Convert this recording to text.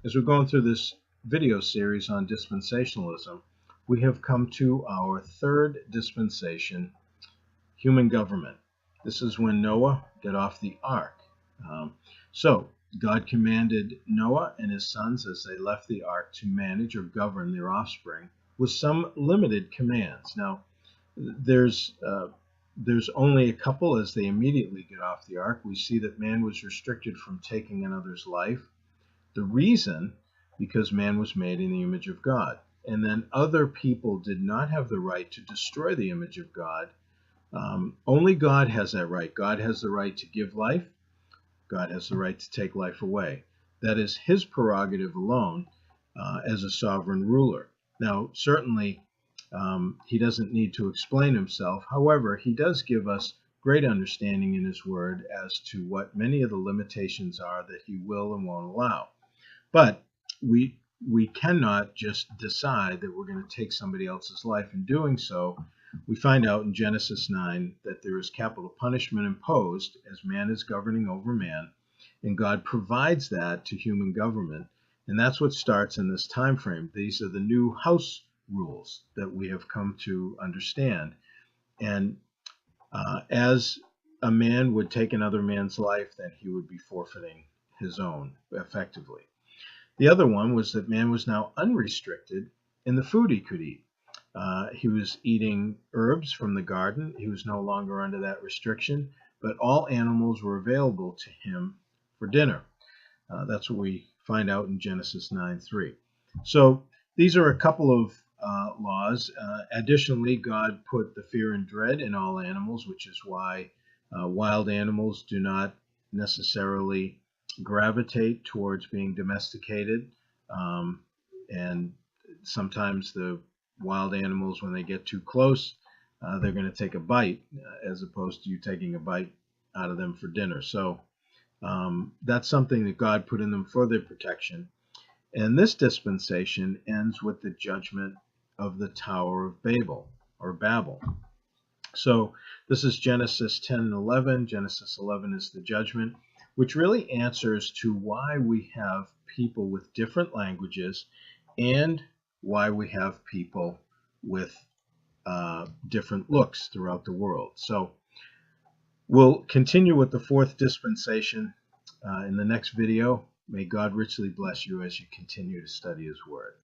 As we're going through this video series on dispensationalism, we have come to our third dispensation, human government. This is when Noah got off the ark. So God commanded Noah and his sons as they left the ark to manage or govern their offspring with some limited commands. Now, there's uh, there's only a couple as they immediately get off the ark. We see that man was restricted from taking another's life. The reason, because man was made in the image of God. And then other people did not have the right to destroy the image of God. Only God has that right. God has the right to give life. God has the right to take life away. That is his prerogative alone as a sovereign ruler. Now, certainly, he doesn't need to explain himself. However, he does give us great understanding in his word as to what many of the limitations are that he will and won't allow. But we cannot just decide that we're going to take somebody else's life. In doing so, we find out in Genesis 9 that there is capital punishment imposed as man is governing over man, and God provides that to human government, and that's what starts in this time frame. These are the new house rules that we have come to understand. And as a man would take another man's life, then he would be forfeiting his own effectively. The other one was that man was now unrestricted in the food he could eat. He was eating herbs from the garden. He was no longer under that restriction, but all animals were available to him for dinner. That's what we find out in Genesis 9:3. So these are a couple of laws. Additionally, God put the fear and dread in all animals, which is why wild animals do not necessarily gravitate towards being domesticated. And sometimes the wild animals, when they get too close, they're going to take a bite as opposed to you taking a bite out of them for dinner. So that's something that God put in them for their protection. And this dispensation ends with the judgment of the Tower of Babel or Babel. So this is Genesis 10 and 11. Genesis 11 is the judgment, which really answers to why we have people with different languages and why we have people with different looks throughout the world. So we'll continue with the fourth dispensation in the next video. May God richly bless you as you continue to study his word.